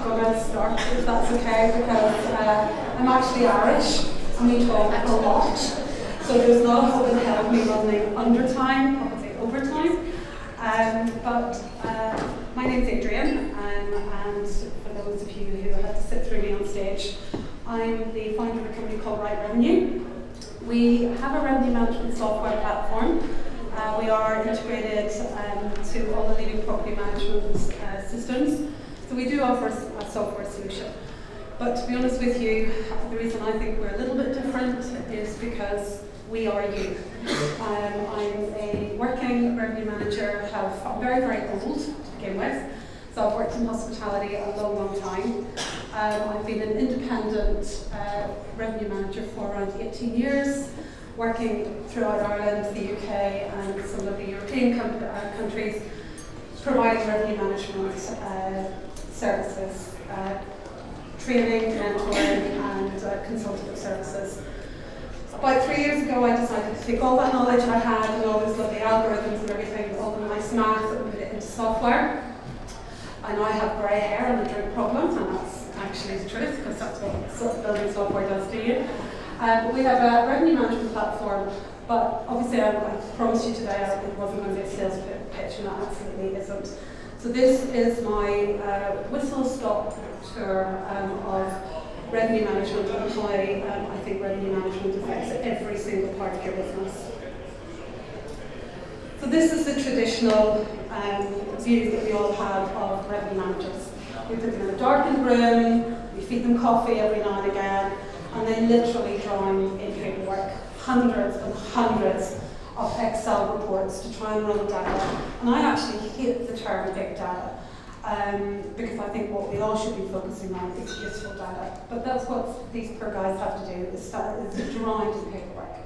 going to start, if that's okay, because I'm actually Irish and we talk a lot. So there's not a whole lot of me running undertime, probably overtime. But my name's Adrian, and for those of you who had to sit through me on stage, I'm the founder of a company called Right Revenue. We have a revenue management software platform. We are integrated to all the leading property management systems. So we do offer a software solution. But to be honest with you, the reason I think we're a little bit different is because we are you. I'm a working revenue manager. I'm very, very old to begin with. So I've worked in hospitality a long, long time. I've been an independent revenue manager for around 18 years, working throughout Ireland, the UK, and some of the European countries, providing revenue management services, training, mentoring, and consultative services. About 3 years ago, I decided to take all that knowledge I had and all those lovely algorithms and everything, all the nice math, and put it into software. I know I have grey hair and a drink problem, and that's actually the truth, because that's what building software does to you. But we have a revenue management platform, but obviously I promised you today it wasn't going to be a sales pitch, and that absolutely isn't. So this is my whistle-stop tour of revenue management and how I think revenue management affects every single part of your business. So this is the traditional view that we all have of revenue managers. We put them in a darkened room, we feed them coffee every now and again, and they literally drown in paperwork, hundreds and hundreds of Excel reports to try and run data. And I actually hate the term big data, because I think what we all should be focusing on is useful data. But that's what these poor guys have to do, is drowned in paperwork.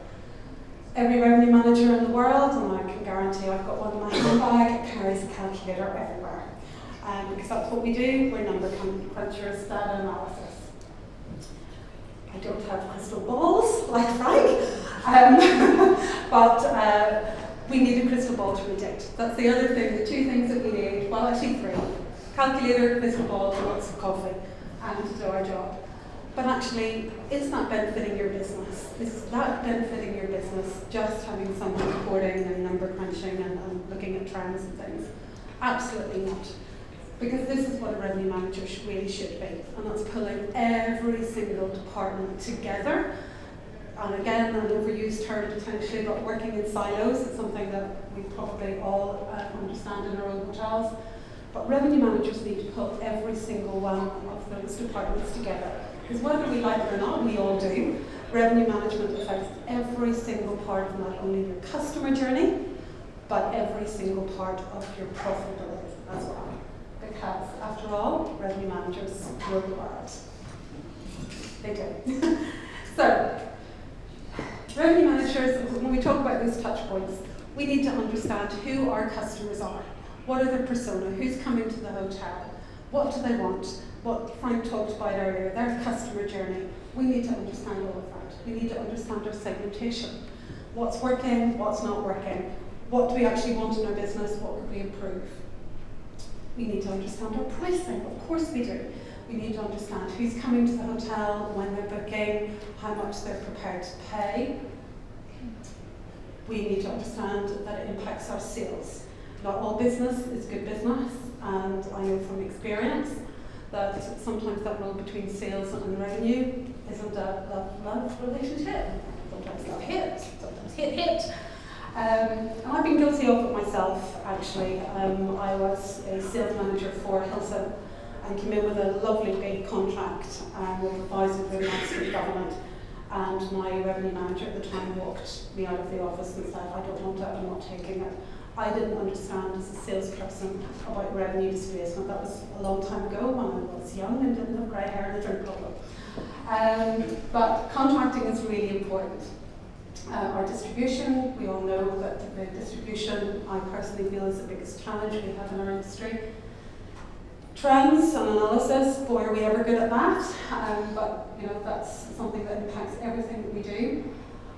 Every revenue manager in the world, and I can guarantee I've got one in my handbag, carries a calculator everywhere. Because that's what we do, we're number crunchers, data analysis. I don't have crystal balls like Frank, but we need a crystal ball to predict. That's the other thing, the two things that we need, well actually three: calculator, crystal ball, and lots of coffee, and to do our job. But actually, is that benefiting your business? Is that benefiting your business, just having someone reporting and number crunching and looking at trends and things? Absolutely not. Because this is what a revenue manager really should be, and that's pulling every single department together. And again, an overused term potentially, but working in silos is something that we probably all understand in our own hotels. But revenue managers need to pull every single one of those departments together. Because whether we like it or not, we all do, revenue management affects every single part of not only your customer journey, but every single part of your profitability as well. Because, after all, revenue managers rule the world. They do. So, revenue managers, when we talk about those touch points, we need to understand who our customers are. What are their persona? Who's coming to the hotel? What do they want? What Frank talked about earlier, their customer journey. We need to understand all of that. We need to understand our segmentation. What's working, what's not working. What do we actually want in our business? What could we improve? We need to understand our pricing. Of course we do. We need to understand who's coming to the hotel, when they're booking, how much they're prepared to pay. We need to understand that it impacts our sales. Not all business is good business, and I know from experience that sometimes that role between sales and revenue isn't a love relationship. Sometimes love-hate, sometimes hate-hate. And I've been guilty of it myself, actually. I was a sales manager for Hilton and came in with a lovely big contract with advising the United States government. And my revenue manager at the time walked me out of the office and said, I don't want it, I'm not taking it. I didn't understand as a salesperson about revenue displacement. That was a long time ago when I was young and didn't have grey hair and a drink problem. But contracting is really important. Our distribution, we all know that the distribution, I personally feel, is the biggest challenge we have in our industry. Trends and analysis, boy are we ever good at that, but that's something that impacts everything that we do.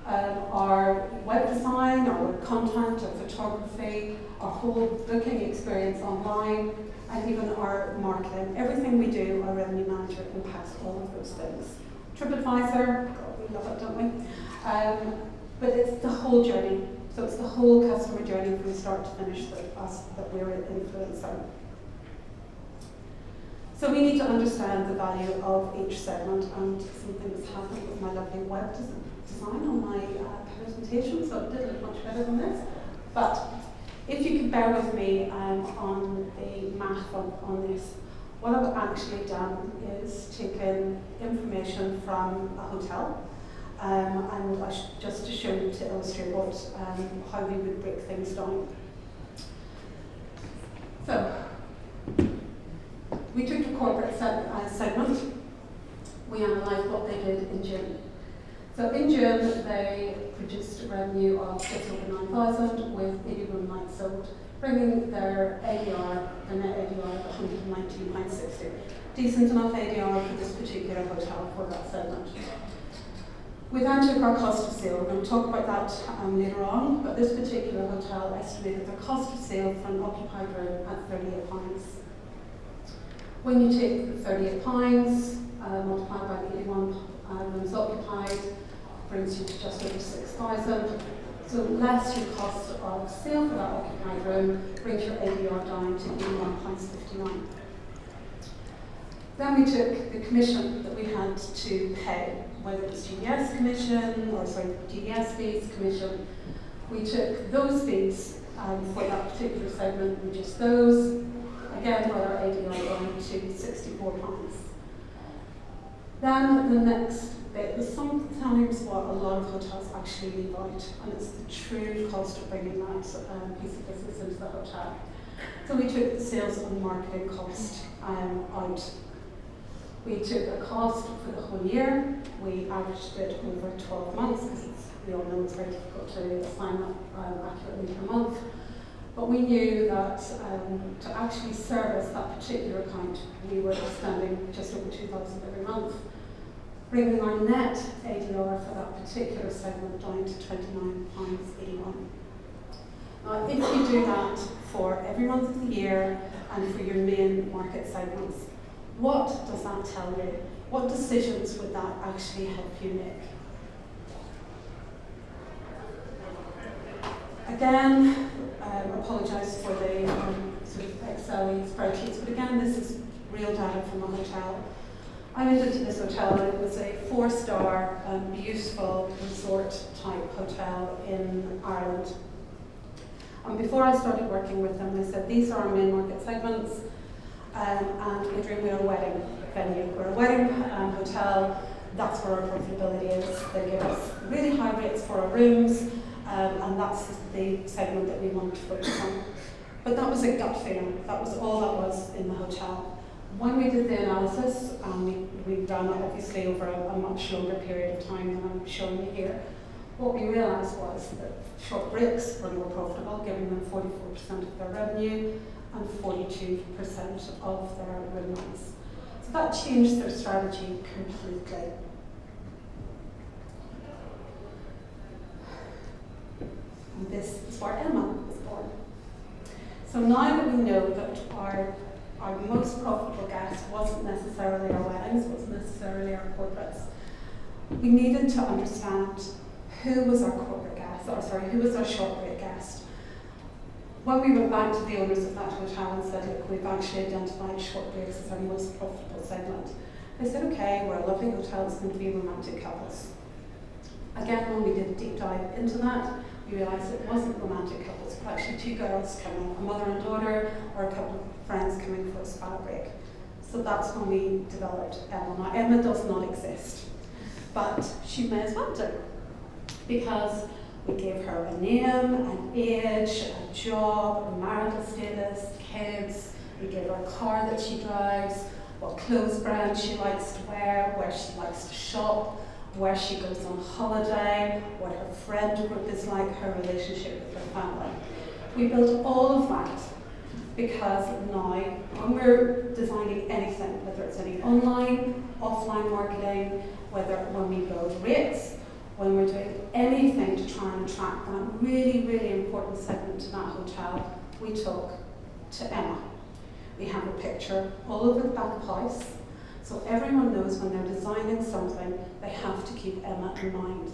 our web design, our web content, our photography, our whole booking experience online, and even our marketing. Everything we do, our revenue manager impacts all of those things. TripAdvisor, God, we love it, don't we? But it's the whole journey. So it's the whole customer journey from start to finish that we're an influencer. So we need to understand the value of each segment, and something that's happened with my lovely web design on my presentation, so it did look much better than this. But if you can bear with me on the math on this, what I've actually done is taken information from a hotel, and just to show you, to illustrate how we would break things down. So, we took the corporate segment, we analysed what they did in June. So in June, they produced a revenue of just over 9,000 with 80 room nights sold, bringing their ADR, their net ADR of £119.60. Decent enough ADR for this particular hotel for that segment. We then took our cost of sale. We're going to talk about that later on, but this particular hotel estimated their cost of sale for an occupied room at £38. When you take the £38, multiplied by the 81 rooms occupied, brings you to just over 6,000. So less your cost of sale for that occupied room brings your ADR down to £81.59. Then we took the commission that we had to pay, whether it's GDS commission, or sorry, GDS fees, commission. We took those fees for that particular segment, reduced those, again brought our ADR down to £64. Then the next bit is sometimes what a lot of hotels actually leave out, and it's the true cost of bringing that piece of business into the hotel. So we took the sales and marketing cost out. We took a cost for the whole year, we averaged it over 12 months, because we all know it's very difficult to assign that accurately per month. But we knew that to actually service that particular account, we were spending just over 2,000 every month, bringing our net ADR for that particular segment down to £29.81. Now, if you do that for every month of the year and for your main market segments, what does that tell you? What decisions would that actually help you make? Again, apologise for the sort of Excel spreadsheets, but again, this is real data from a hotel. I went into this hotel, and it was a 4-star, beautiful resort-type hotel in Ireland. And before I started working with them, they said, these are our main market segments, and Adrian, we're a wedding venue. We're a wedding hotel, that's where our profitability is. They give us really high rates for our rooms, and that's the segment that we want to focus on. But that was a gut feeling. That was all that was in the hotel. When we did the analysis, we ran it obviously over a much longer period of time than I'm showing you here, what we realised was that short breaks were more profitable, giving them 44% of their revenue and 42% of their room nights. So that changed their strategy completely. And this is where Emma was born. So now that we know that our most profitable guest wasn't necessarily our weddings, wasn't necessarily our corporates, we needed to understand who was our corporate guest, who was our short break guest. When we went back to the owners of that hotel and said, look, we've actually identified short breaks as our most profitable segment, they said, okay, we're a lovely hotel, it's going to be romantic couples. Again, when we did a deep dive into that, we realised it wasn't romantic couples, but actually 2 girls coming, a mother and daughter, or a couple of friends coming for a spa break. So that's when we developed Emma. Now, Emma does not exist, but she may as well do, because we gave her a name, an age, a job, a marital status, kids. We gave her a car that she drives, what clothes brand she likes to wear, where she likes to shop, where she goes on holiday, what her friend group is like, her relationship with her family. We built all of that because now, when we're designing anything, whether it's any online, offline marketing, whether when we build rates, when we're doing anything to try and attract that really, really important segment to that hotel, we talk to Emma. We have a picture all over the back of the house, so everyone knows when they're designing something, they have to keep Emma in mind.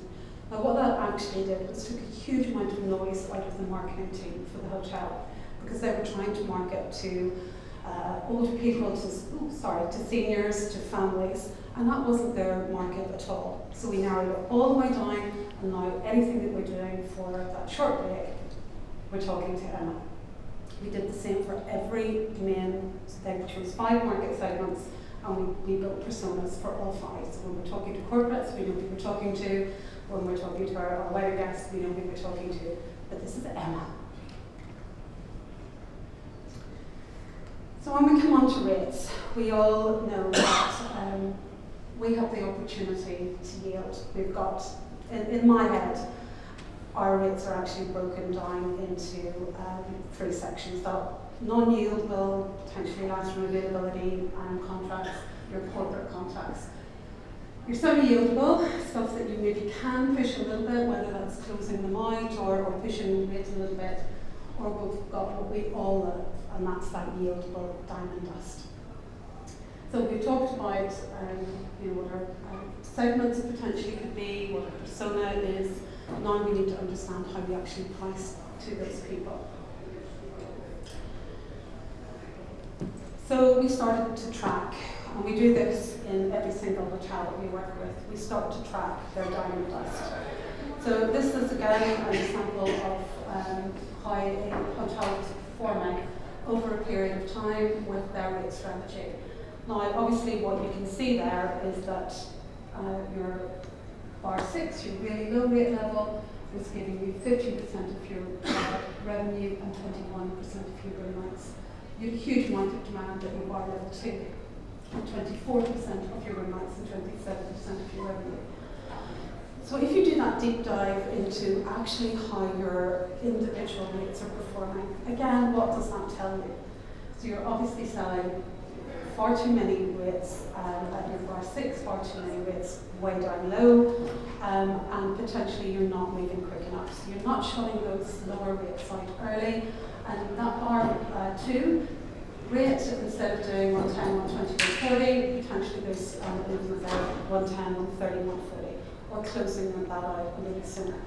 Now what that actually did was took a huge amount of noise out of the marketing team for the hotel, because they were trying to market to older people, to seniors, to families, and that wasn't their market at all. So we narrowed it all the way down, and now anything that we're doing for that short break, we're talking to Emma. We did the same for every main thing, which was 5 market segments, and we built personas for all 5. So when we're talking to corporates, we know who we're talking to. When we're talking to our wedding guests, we know who we're talking to. But this is Emma. So when we come on to rates, we all know that we have the opportunity to yield. We've got, in my head, our rates are actually broken down into 3 sections. That non-yield will potentially last from availability contracts, your corporate contracts. Your semi-yieldable, stuff that you maybe can push a little bit, whether that's closing them out or pushing rates a little bit, or we've got what we all love, and that's that yieldable diamond dust. So we've talked about what our segments potentially could be, what a persona is. Now we need to understand how we actually price to those people. So we started to track, and we do this in every single hotel that we work with. We start to track their diamond dust. So this is again an example of how a hotel is performing over a period of time with their rate strategy. Now, obviously, what you can see there is that your bar 6, your really low rate level, was giving you 50% of your revenue and 21% of your room nights. You had a huge amount of demand at your bar level 2, and 24% of your room nights and 27% of your revenue. So if you do that deep dive into actually how your individual rates are performing, again, what does that tell you? So you're obviously selling far too many rates at your bar 6, far too many rates way down low, and potentially you're not moving quick enough. So you're not showing those lower rates out early, and that bar 2 rate, instead of doing 110, 120, 140, potentially there's moving there 110, 130, 140, or closing that out a little sooner.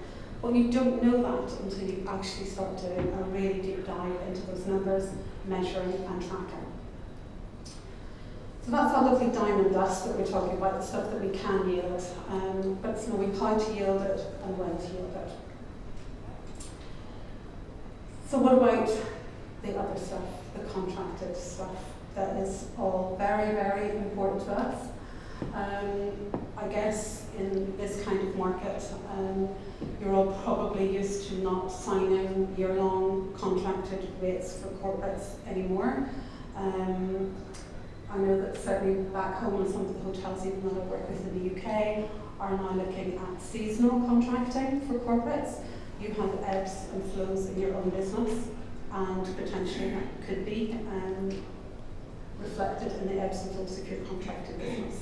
But you don't know that until you actually start doing a really deep dive into those numbers, measuring and tracking. So that's our lovely diamond dust that we're talking about, the stuff that we can yield, but it's knowing how to yield it and when to yield it. So what about the other stuff, the contracted stuff, that is all very, very important to us? I guess in this kind of market, you're all probably used to not signing year-long contracted rates for corporates anymore. I know that certainly back home in some of the hotels, even that I work with in the UK, are now looking at seasonal contracting for corporates. You have ebbs and flows in your own business, and potentially that could be reflected in the ebbs and flows of your contracted business.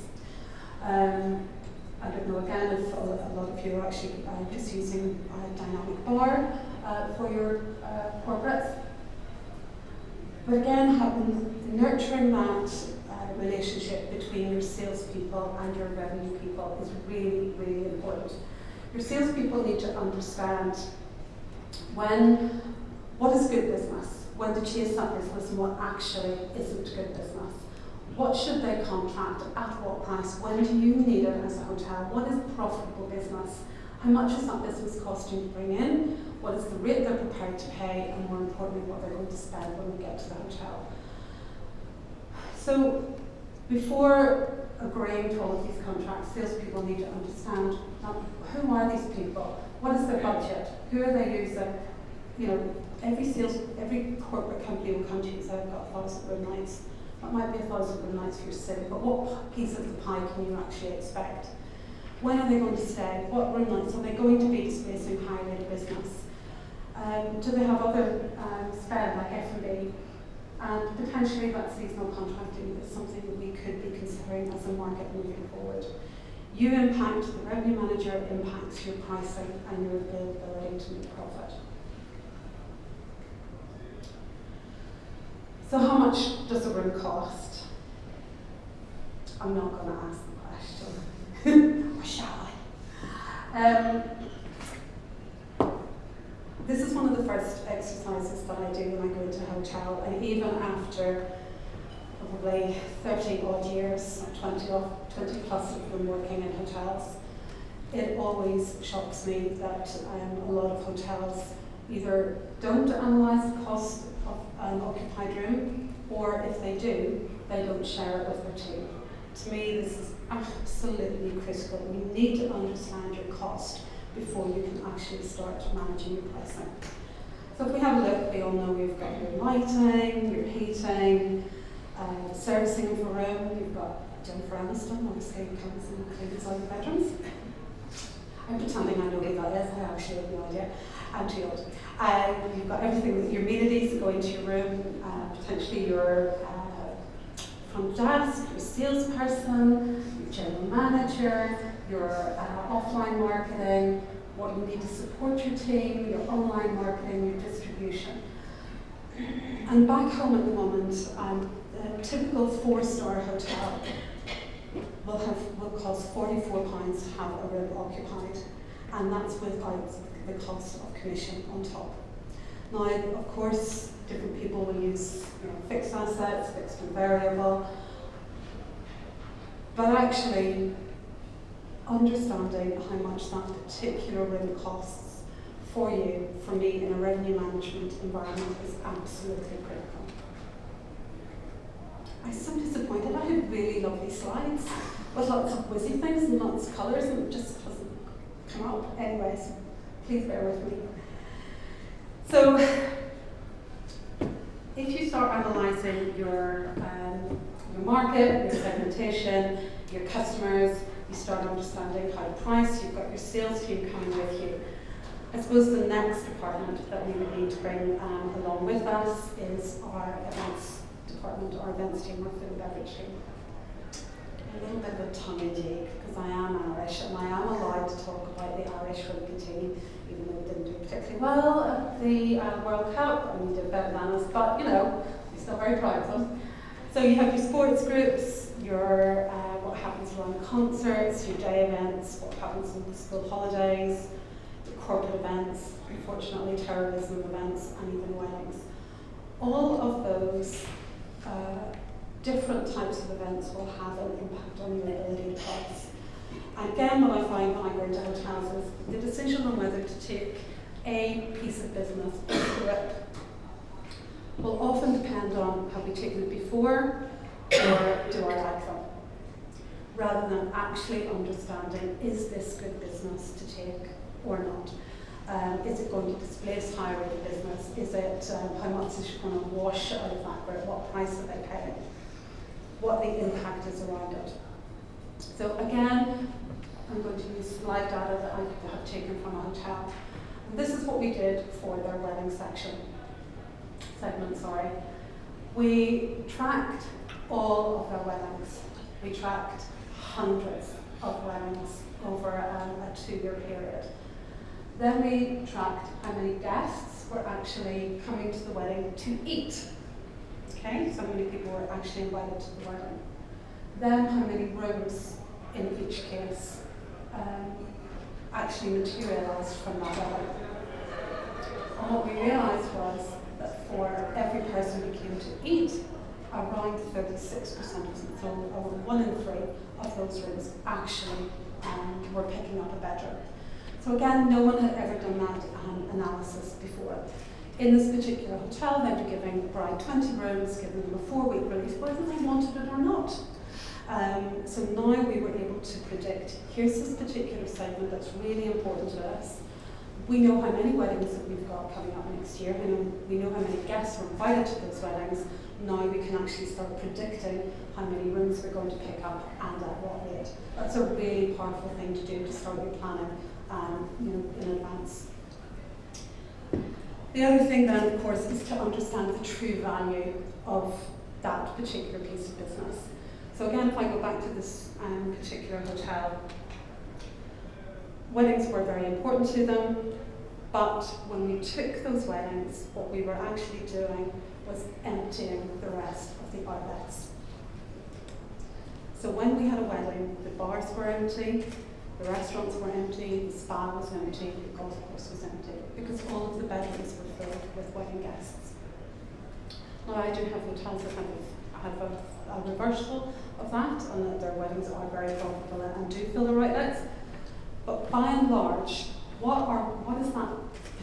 I don't know again if a lot of you are actually just using a dynamic bar for your corporates. But again, nurturing that relationship between your salespeople and your revenue people is really, really important. Your salespeople need to understand what is good business, when to chase that business, and what actually isn't good business. What should they contract, at what price, when do you need it as a hotel, what is profitable business, how much is that business costing to bring in, what is the rate they're prepared to pay, and more importantly, what they're going to spend when we get to the hotel. So before agreeing to all of these contracts, salespeople need to understand who are these people, what is their budget, who are they using. You know, every corporate company will come to you and say, I've got 1,000 room nights. That might be 1,000 room nights for your city, but what piece of the pie can you actually expect? When are they going to stay? What room nights are they going to be displacing high rate business? Do they have other spend like F&B? And potentially that seasonal contracting is something that we could be considering as a market moving forward. You impact, the revenue manager impacts your pricing and your ability to make profit. So how much does a room cost? I'm not going to ask the question, or shall I? This is one of the first exercises that I do when I go into a hotel, and even after probably 30 odd years, 20 plus of them working in hotels, it always shocks me that a lot of hotels either don't analyse the cost of an occupied room, or if they do, they don't share it with their team. To me, this is absolutely critical. You need to understand your cost before you can actually start managing your pricing. So if we have a look, we all know we've got your lighting, your heating, servicing of a room. You've got Jennifer Aniston, obviously, comes and cleans all the bedrooms. I'm pretending I know who that is, I actually have no idea. I'm too old. You've got everything with your amenities that go into your room, potentially your front desk, your salesperson, your general manager, your offline marketing, what you need to support your team, your online marketing, your distribution. And back home at the moment, a typical 4-star hotel will cost £44 to have a room occupied, and that's without the cost of commission on top. Now, of course, different people will use fixed assets, fixed and variable, but actually understanding how much that particular room costs for you, for me, in a revenue management environment is absolutely critical. I'm so disappointed. I have really lovely slides with lots of whizzy things and lots of colours, and it just doesn't come up. Anyway, so please bear with me. So, if you start analysing your market, your segmentation, your customers, you start understanding how to price, you've got your sales team coming with you. I suppose the next department that we would need to bring along with us is our events department, our events team, our food and beverage team. A little bit of a tongue-in-cheek, because I am Irish and I am allowed to talk about the Irish rugby team, even though we didn't do particularly well at the World Cup, and we did better than us, but we're still very proud of them. So you have your sports groups, your what happens around concerts, your day events, what happens on the school holidays, your corporate events, unfortunately terrorism events, and even weddings. All of those different types of events will have an impact on your ability to price. And again, what I find when I go into hotels is the decision on whether to take a piece of business or it will often depend on have we taken it before or do I like them, rather than actually understanding is this good business to take or not. Is it going to displace higher rate of business? Is it how much is it going to wash out of that group? What price are they paying? What the impact is around it. So again, I'm going to use live data that I have taken from a hotel. And this is what we did for their wedding segment. We tracked all of their weddings. We tracked hundreds of weddings over a 2-year period. Then we tracked how many guests were actually coming to the wedding to eat. Okay, so many people were actually invited to the wedding. Then how many rooms in each case actually materialised from that wedding. And what we realised was that for every person who came to eat, around 36% of them, so over 1 in 3 of those rooms actually were picking up a bedroom. So again, no one had ever done that analysis before. In this particular hotel, they were giving the bride 20 rooms, giving them a 4-week release, whether they wanted it or not. So now we were able to predict, here's this particular segment that's really important to us. We know how many weddings that we've got coming up next year, and we know how many guests are invited to those weddings. Now we can actually start predicting how many rooms we're going to pick up and at what rate. That's a really powerful thing to do to start your planning in advance. The other thing then, of course, is to understand the true value of that particular piece of business. So again, if I go back to this particular hotel, Weddings were very important to them, but when we took those weddings, what we were actually doing was emptying the rest of the outlets. So when we had a wedding, the bars were empty, the restaurants were empty, the spa was empty, the golf course was empty, because all of the bedrooms were filled with wedding guests. Now I do have hotels that have a reversal of that, and that their weddings are very profitable and do fill their outlets. But by and large, what is that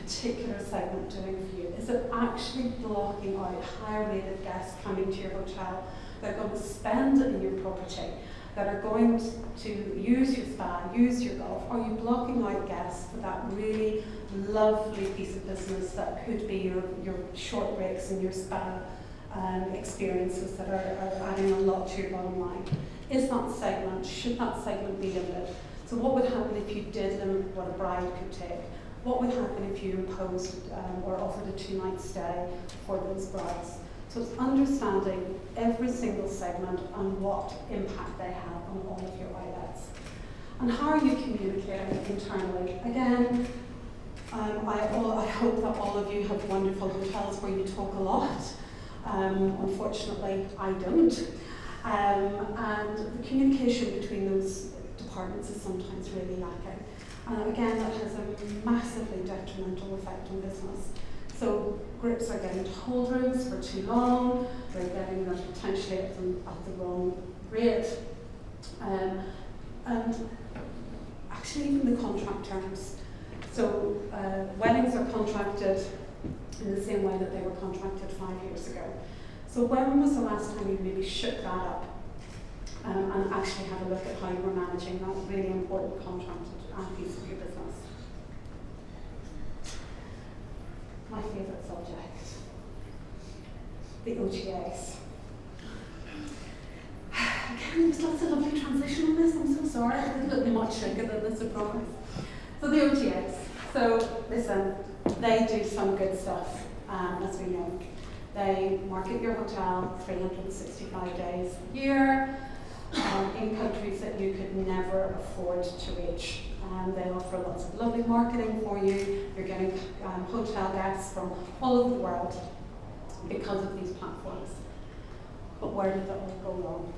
particular segment doing for you? Is it actually blocking out higher rated guests coming to your hotel that are going to spend in your property, that are going to use your spa, use your golf? Are you blocking out guests for that really lovely piece of business that could be your short breaks in your spa experiences that are adding a lot to your bottom line? Should that segment be limited? So what would happen if you did limit what a bride could take? What would happen if you imposed or offered a 2-night stay for those brides? So it's understanding every single segment and what impact they have on all of your outlets. And how are you communicating internally? Again, I hope that all of you have wonderful hotels where you talk a lot. Unfortunately, I don't. And the communication between those departments is sometimes really lacking. And again, that has a massively detrimental effect on business. So groups are getting hold rooms for too long, they're getting them potentially at the wrong rate. And actually even the contract terms. So weddings are contracted in the same way that they were contracted 5 years ago. So when was the last time you maybe shook that up and actually had a look at how you were managing that really important contract piece of your business? My favourite subject, the OTAs. Again, there's lots of lovely transition on this, I'm so sorry. I didn't look much shrunker than this, I promise. So the OTAs. So listen, they do some good stuff, as we know. They market your hotel 365 days a year in countries that you could never afford to reach. They offer lots of lovely marketing for you. You're getting hotel guests from all over the world because of these platforms. But where did it all go wrong?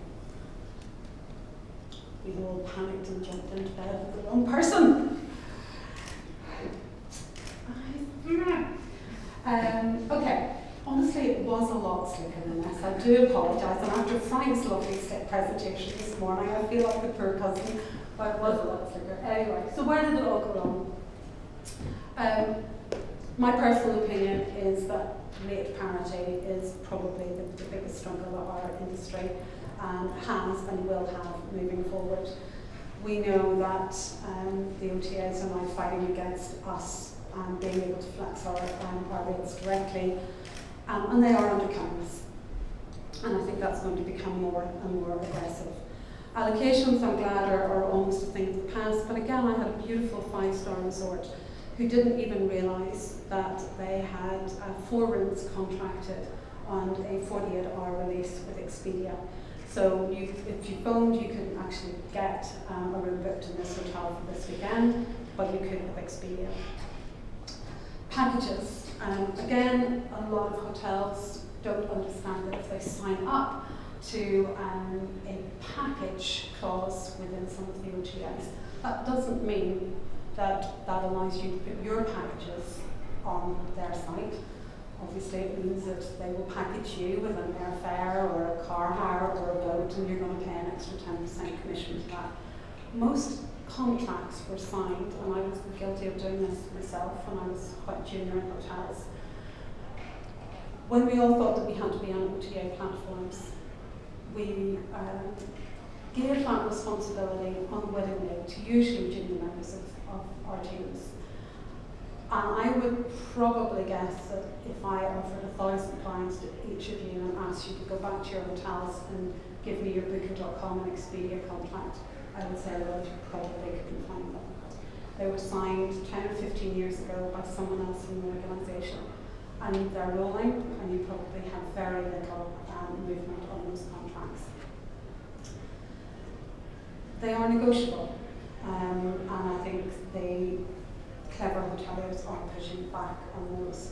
We all panicked and jumped into bed with the wrong person. Okay, honestly, it was a lot slicker than this. I do apologise, and after Frank's lovely presentation this morning, I feel like the poor cousin, but it was a lot slicker. Anyway, so where did it all go wrong? My personal opinion is that rate parity is probably the biggest struggle that our industry has and will have moving forward. We know that the OTAs are now fighting against us being able to flex our rates directly, and they are undercutting us. And I think that's going to become more and more aggressive. Allocations, I'm glad, are almost a thing of the past, but again, I had a beautiful 5-star resort who didn't even realise that they had 4 rooms contracted on a 48-hour release with Expedia. So if you phoned, you could actually get a room booked in this hotel for this weekend, but you could with Expedia. Packages. Again, a lot of hotels don't understand that if they sign up to a package clause within some of the OTAs, that doesn't mean that that allows you to put your packages on their site. Obviously, it means that they will package you with an airfare or a car hire or a boat, and you're going to pay an extra 10% commission to that. Most contracts were signed, and I was guilty of doing this myself when I was quite junior in hotels. When we all thought that we had to be on OTA platforms, we gave that responsibility unwittingly to usually junior members of our teams. And I would probably guess that if I offered 1,000 clients to each of you and asked you to go back to your hotels and give me your Booking.com and Expedia contract, I would say that you probably couldn't find them. They were signed 10 or 15 years ago by someone else in the organisation. And they're rolling, and you probably have very little movement on those contracts. They are negotiable. and I think the clever hoteliers are pushing back on those.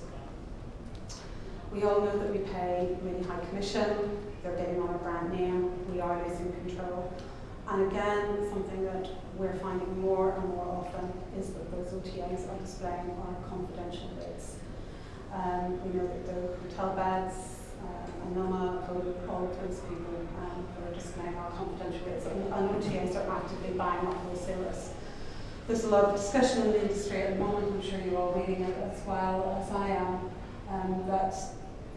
We all know that we pay really high commission, they're bidding on our brand name, we are losing control. And again, something that we're finding more and more often is that those OTAs are displaying our confidential rates. We know that the hotel beds, ANOMA, all of those people who are displaying our confidential rates, and OTAs are actively buying up wholesalers. There's a lot of discussion in the industry at the moment, I'm sure you're all reading it as well as I am, that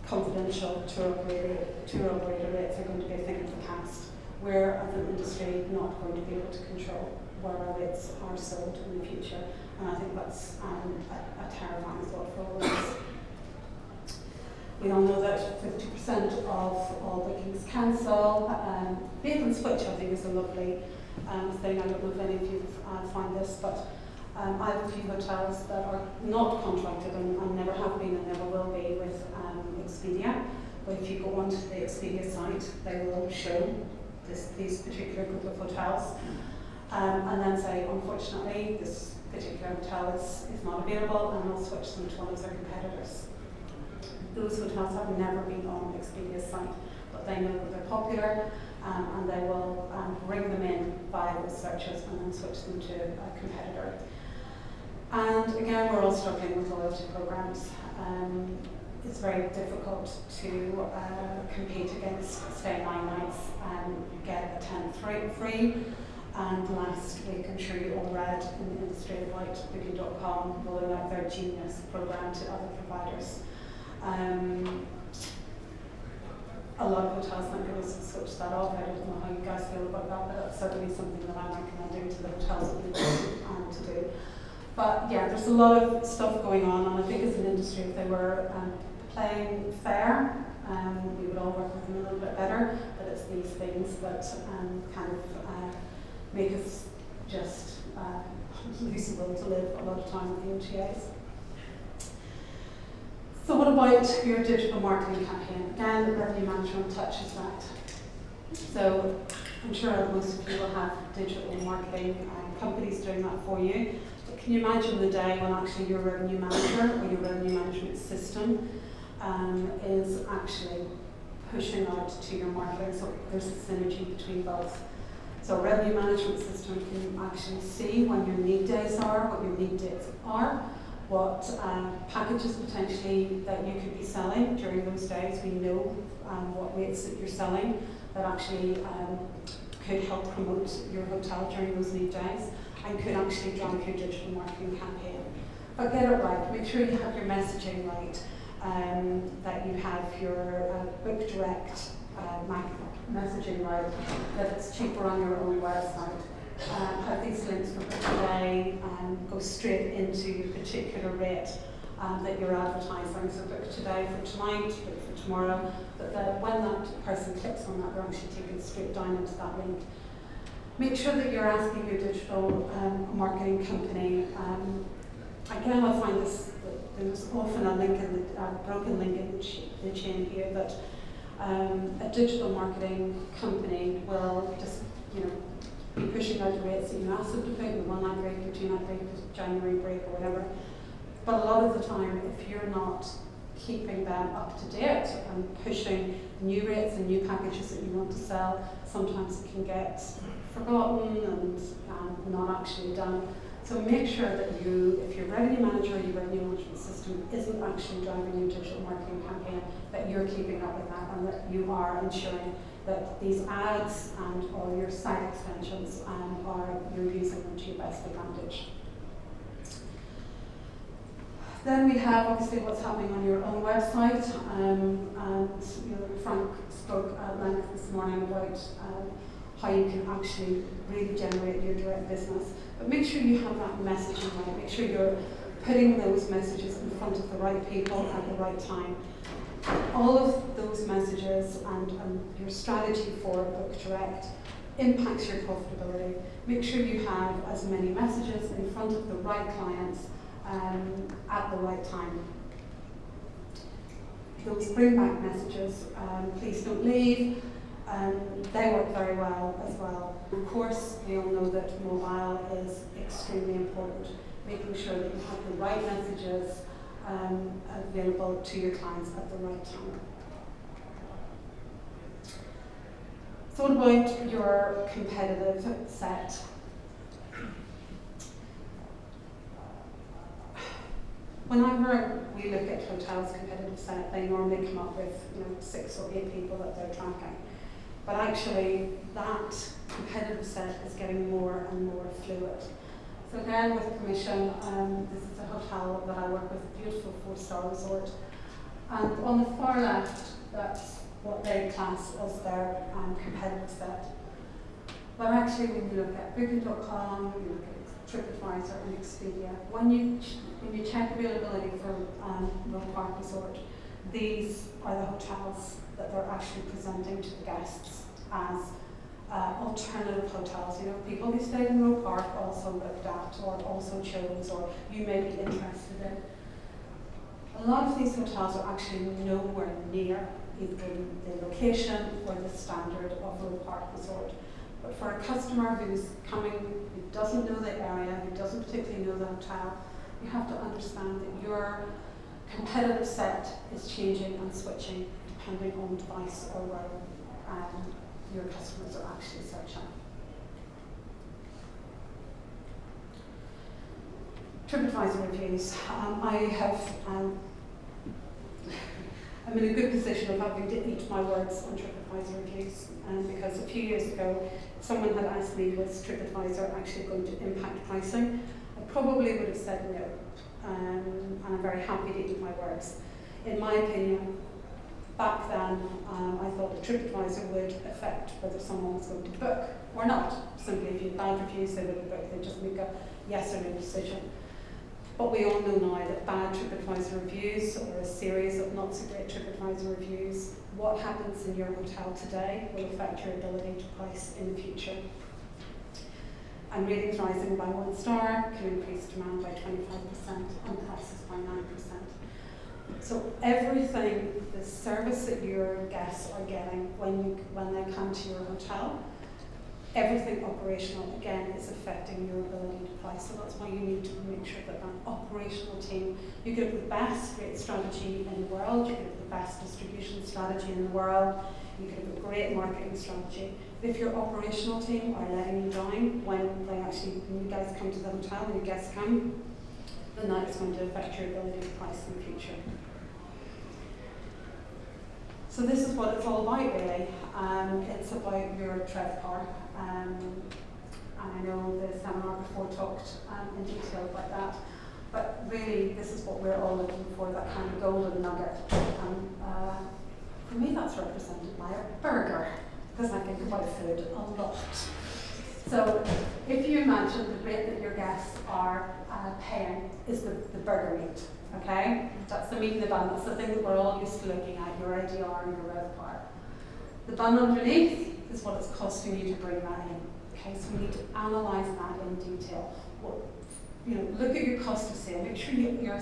confidential tour operator rates are going to be a thing of the past. We're, as an industry, not going to be able to control where our rates are sold in the future, and I think that's a terrifying thought for all of us. We all know that 50% of all bookings cancel. Bait and switch, I think, is a lovely thing. I don't know if any of you find this, but I have a few hotels that are not contracted and never have been and never will be with Expedia. But if you go onto the Expedia site, they will show these particular group of hotels, and then say, unfortunately, this particular hotel is not available, and we'll switch them to one of their competitors. Those hotels have never been on Expedia's site, but they know that they're popular, and they will bring them in via those searches and then switch them to a competitor. And again, we're all struggling with loyalty programs. It's very difficult to compete against stay 9 nights and get a 10th free. And last week, I'm sure you all read in the industry about Booking.com rolling out their Genius program to other providers. A lot of hotels might be able to switch that off. I don't know how you guys feel about that, but that's certainly something that I'm recommending to the hotels that we want to do. But yeah, there's a lot of stuff going on, and I think as an industry, if they were playing fair, we would all work with them a little bit better. But it's these things that kind of make us just lose the will to live a lot of time with the OTAs. So what about your digital marketing campaign? Again, revenue management touches that. So I'm sure most of you will have digital marketing companies doing that for you. But can you imagine the day when actually your revenue manager or your revenue management system is actually pushing out to your marketing? So there's a synergy between both. So a revenue management system can actually see when your need days are, what your need dates are, what packages potentially that you could be selling during those days. We know what rates that you're selling that actually could help promote your hotel during those need days and could actually drive your digital marketing campaign. But get it right, make sure you have your messaging right, that you have your book direct messaging right, that it's cheaper on your own website. Have these links for today and go straight into your particular rate that you're advertising. So book today for tonight, book for tomorrow, but when that person clicks on that, they're actually taken straight down into that link. Make sure that you're asking your digital marketing company. Again, I find this, there's often a link in broken link in the chain here that a digital marketing company will just, be pushing out the rates that you ask them to put, the 1 night break, the 2 night break, the January break or whatever. But a lot of the time, if you're not keeping them up to date and pushing new rates and new packages that you want to sell, sometimes it can get forgotten and not actually done. So make sure that if your revenue manager or your revenue management system isn't actually driving your digital marketing campaign, that you're keeping up with that and that you are ensuring that these ads and all your site extensions you're using them to your best advantage. Then we have obviously what's happening on your own website, and Frank spoke at length this morning about how you can actually really generate your direct business. But make sure you have that messaging right. Make sure you're putting those messages in front of the right people at the right time. All of those messages and your strategy for Book Direct impacts your profitability. Make sure you have as many messages in front of the right clients at the right time. Those bring back messages, please don't leave, They work very well as well. Of course, we all know that mobile is extremely important, making sure that you have the right messages available to your clients at the right time. So what about your competitive set? Whenever we look at hotels' competitive set, they normally come up with 6 or 8 people that they're tracking. But actually, that competitive set is getting more and more fluid. So again, with permission, this is a hotel that I work with, a beautiful 4-star resort. And on the far left, that's what they class as their competitive set. But actually, when you look at Booking.com, you look at TripAdvisor and Expedia, when you check availability for Roe Park Resort, these are the hotels that they're actually presenting to the guests as alternative hotels. People who stayed in Roe Park also looked at or also chose or you may be interested in. A lot of these hotels are actually nowhere near either the location or the standard of Roe Park Resort. But for a customer who's coming, who doesn't know the area, who doesn't particularly know the hotel, you have to understand that your competitive set is changing and switching depending on device or where your customers are actually searching. TripAdvisor reviews. I'm in a good position of having to eat my words on TripAdvisor reviews, because a few years ago, someone had asked me, was TripAdvisor actually going to impact pricing? I probably would have said no, and I'm very happy to eat my words. In my opinion, back then, I thought that TripAdvisor would affect whether someone was going to book or not. Simply, if you had bad reviews, they wouldn't book, they'd just make a yes or no decision. But we all know now that bad TripAdvisor reviews or a series of not so great TripAdvisor reviews, what happens in your hotel today will affect your ability to price in the future. And ratings rising by 1 star can increase demand by 25% and prices by 9%. So everything, the service that your guests are getting when they come to your hotel, everything operational, again, is affecting your ability to price. So that's why you need to make sure that that operational team, you could have the best rate strategy in the world, you could have the best distribution strategy in the world, you could have a great marketing strategy. If your operational team are letting you down when you guys come to the hotel, when your guests come, then that is going to affect your ability to price in the future. So this is what it's all about, really. It's about your TrevPAR. And I know the seminar before talked in detail about that. But really, this is what we're all looking for, that kind of golden nugget. For me, that's represented by a burger, because I think about food a lot. So if you imagine the rate that your guests are paying is the burger meat, okay? That's the meat in the bun. That's the thing that we're all used to looking at, your ADR and your RevPAR. The bun underneath is what it's costing you to bring that in. Okay, so we need to analyse that in detail. Look at your cost of sale. Make sure your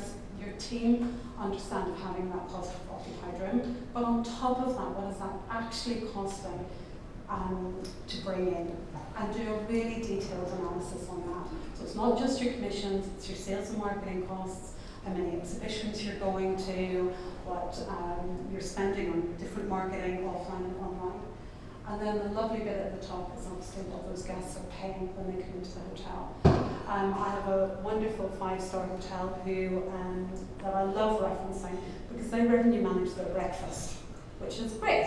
team understand of having that cost of occupied room. But on top of that, what is that actually costing to bring in? And do a really detailed analysis on that. So it's not just your commissions, it's your sales and marketing costs, how many exhibitions you're going to, what you're spending on different marketing, offline and online. And then the lovely bit at the top is obviously what those guests are paying when they come into the hotel. I have a wonderful 5-star hotel that I love referencing because they revenue manage their breakfast, which is great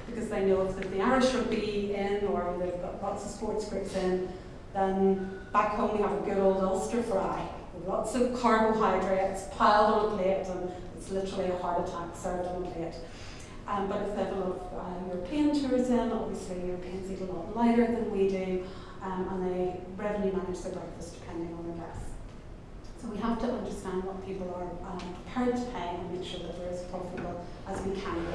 because they know if the Irish rugby in or they've got lots of sports groups in, then back home we have a good old Ulster fry with lots of carbohydrates piled on a plate, and it's literally a heart attack served on a plate. But if they have a lot of European tours in, obviously Europeans eat a lot lighter than we do, and they revenue manage their breakfast depending on their guests. So we have to understand what people are prepared to pay and make sure that we're as profitable as we can be.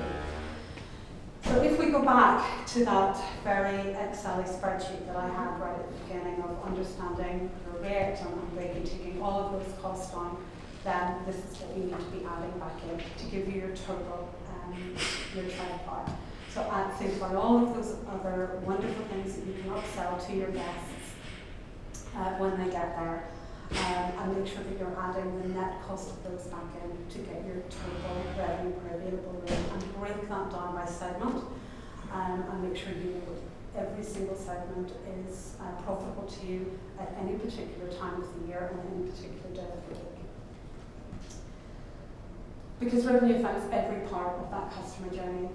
So if we go back to that very Excel spreadsheet that I had right at the beginning of understanding your rate and breaking, taking all of those costs down, then this is what we need to be adding back in to give you your total, your TrevPAR. So think about all of those other wonderful things that you can upsell to your guests when they get there. And make sure that you're adding the net cost of those back in to get your total revenue per available room, and break that down by segment, and make sure you know every single segment is profitable to you at any particular time of the year and any particular day of the week. Because revenue affects every part of that customer journey.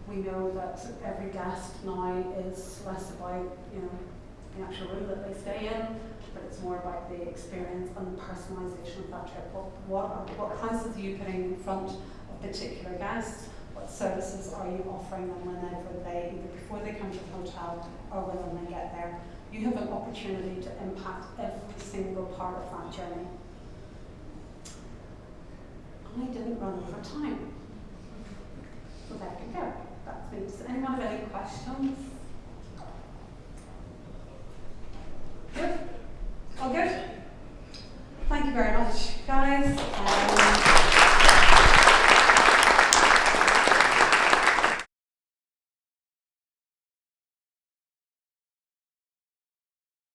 We know that every guest now is less about the actual room that they stay in, but it's more about the experience and the personalisation of that trip. What prices are you putting in front of particular guests? What services are you offering them whenever they, either before they come to the hotel or when they get there? You have an opportunity to impact every single part of that journey. I didn't run over time. So there you go. That's me. Does anyone have any questions?